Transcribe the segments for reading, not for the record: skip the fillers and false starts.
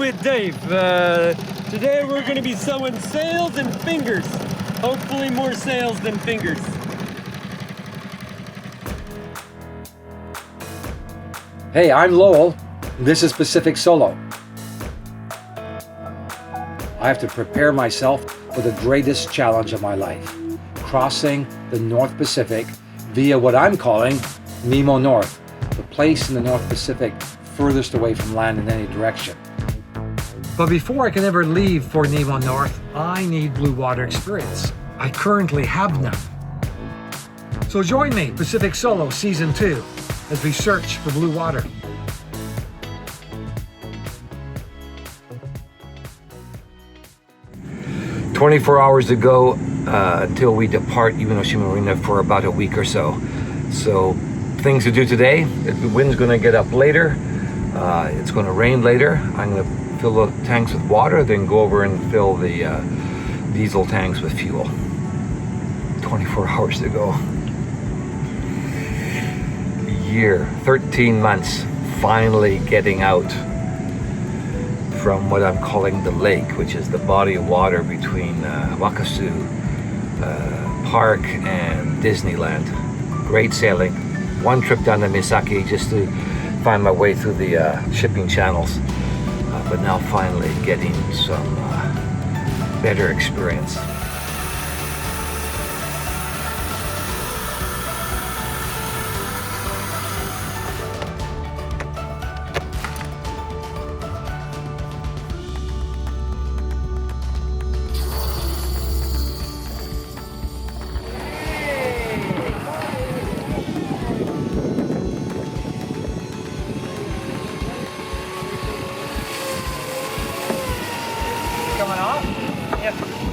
with Dave. Today we're going to be sewing sails and fingers. Hopefully more sails than fingers. Hey, I'm Lowell. This is Pacific Solo. I have to prepare myself for the greatest challenge of my life, crossing the North Pacific via what I'm calling Nemo North, the place in the North Pacific furthest away from land in any direction. But before I can ever leave for Nemo North, I need blue water experience. I currently have none. So join me, Pacific Solo Season 2, as we search for blue water. "24 hours to go until we depart Yumenoshima Marina for about a week or so. So things to do today: the wind's going to get up later. It's going to rain later. I'm going to fill the tanks with water, then go over and fill the diesel tanks with fuel. 24 hours to go. A year, 13 months, finally getting out from what I'm calling the lake, which is the body of water between Wakasu Park and Disneyland. Great sailing. One trip down to Misaki just to find my way through the shipping channels. But now finally getting some better experience.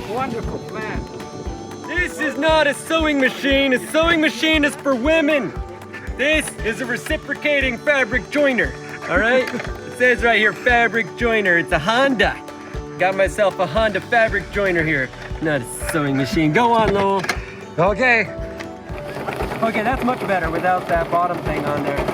Wonderful plan. This is not a sewing machine. A sewing machine is for women. This is a reciprocating fabric joiner. All right? It says right here, fabric joiner. It's a Honda. Got myself a Honda fabric joiner here. Not a sewing machine. Go on, Lowell. Okay. Okay, that's much better without that bottom thing on there.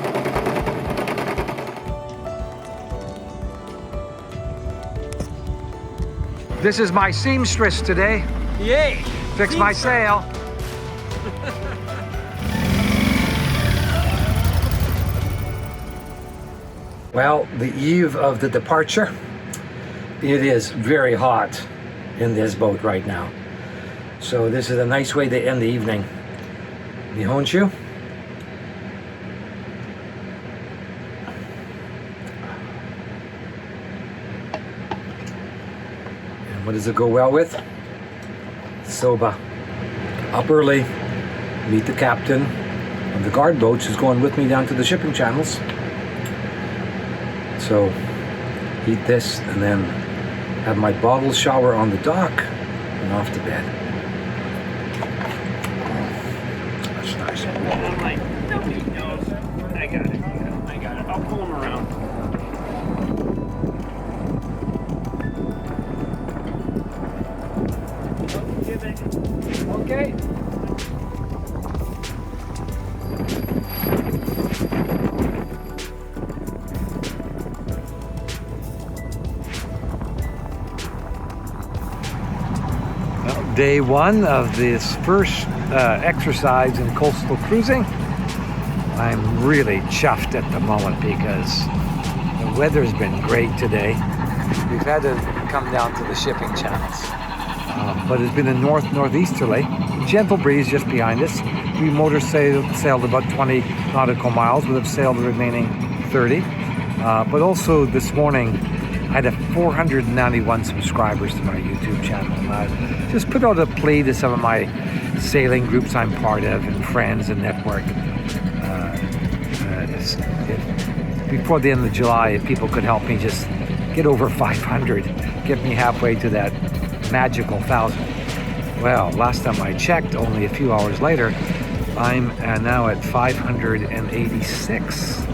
This is my seamstress today. Yay! Fix my sail. Well, the eve of the departure, it is very hot in this boat right now. So this is a nice way to end the evening. Nihonshu. And what does it go well with? Soba. Up early, meet the captain of the guard boats who's going with me down to the shipping channels. So, eat this and then have my bottle shower on the dock and off to bed. That's nice. I'm like, nobody knows. I got it. I got it. I'll pull them around. Okay. Well, day one of this first exercise in coastal cruising. I'm really chuffed at the moment because the weather's been great today. We've had to come down to the shipping channels. But it's been a northeasterly, gentle breeze just behind us. We motor sailed about 20 nautical miles. We'll have sailed the remaining 30. But also this morning, I had 491 subscribers to my YouTube channel. And I just put out a plea to some of my sailing groups I'm part of and friends and network. Before the end of July, if people could help me just get over 500, get me halfway to that magical 1,000. Well, last time I checked, only a few hours later, I'm now at 586.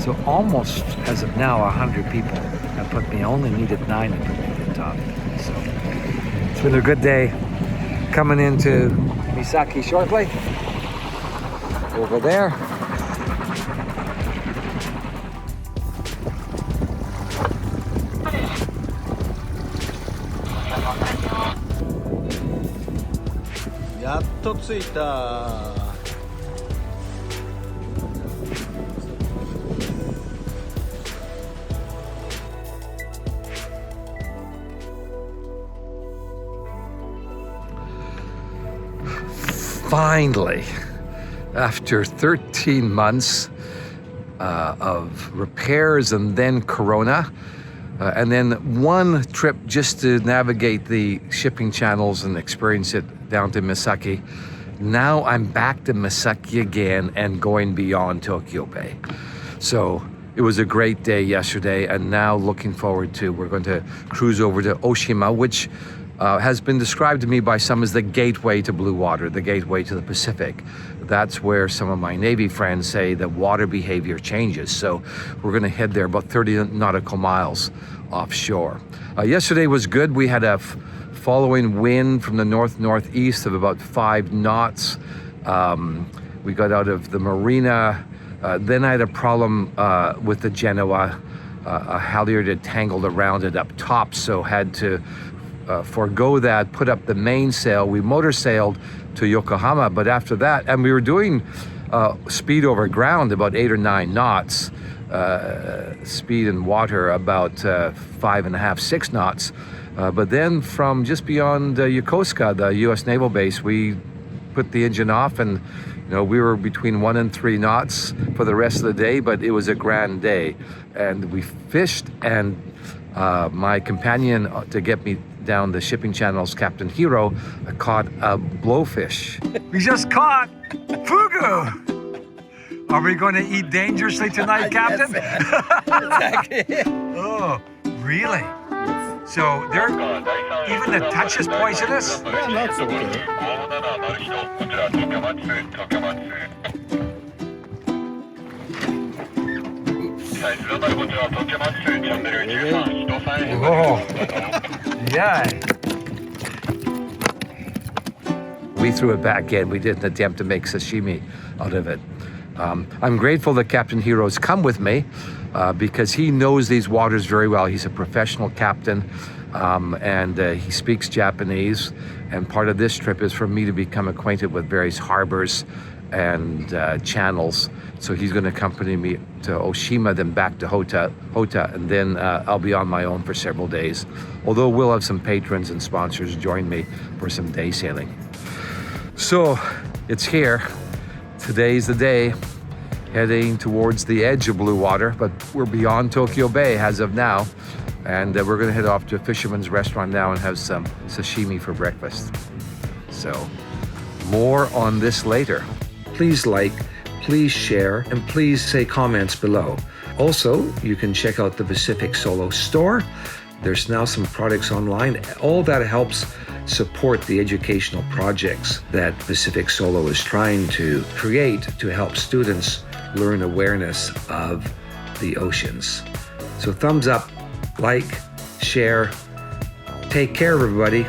So almost, as of now, 100 people have put me. I only needed 9 to put me at the top. So it's been a good day. Coming into Misaki shortly. Over there. とついた。Finally, after 13 months of repairs and then Corona, and then one trip just to navigate the shipping channels and experience it down to Misaki, now I'm back to Misaki again and going beyond Tokyo Bay. So it was a great day yesterday, and now looking forward to, we're going to cruise over to Oshima, which has been described to me by some as the gateway to blue water, the gateway to the Pacific. That's where some of my Navy friends say the water behavior changes. So we're going to head there about 30 nautical miles offshore. Yesterday was good. We had a following wind from the north-northeast of about 5 knots. We got out of the marina. Then I had a problem with the Genoa. A halyard had tangled around it up top, so had to forego that, put up the mainsail. We motor sailed to Yokohama, but after that, and we were doing speed over ground about 8 or 9 knots, speed in water about 5.5, 6 knots. But then from just beyond Yokosuka, the U.S. Naval Base, we put the engine off, and we were between 1 and 3 knots for the rest of the day, but it was a grand day. And we fished, and my companion to get me down the shipping channels, Captain Hiro, caught a blowfish. We just caught fugu. Are we going to eat dangerously tonight, Captain? Exactly. Oh, really? So they're, even the touch is poisonous? Well, that's okay. Oh, yeah. We threw it back in. We didn't attempt to make sashimi out of it. I'm grateful that Captain Hiro's come with me because he knows these waters very well. He's a professional captain and he speaks Japanese. And part of this trip is for me to become acquainted with various harbors and channels. So he's going to accompany me to Oshima, then back to Hota, and then I'll be on my own for several days. Although we'll have some patrons and sponsors join me for some day sailing. So it's here. Today's the day, heading towards the edge of blue water, but we're beyond Tokyo Bay as of now. And we're going to head off to a fisherman's restaurant now and have some sashimi for breakfast. So more on this later. Please like, please share, and please say comments below. Also, you can check out the Pacific Solo store. There's now some products online. All that helps support the educational projects that Pacific Solo is trying to create to help students learn awareness of the oceans. So thumbs up, like, share. Take care, everybody.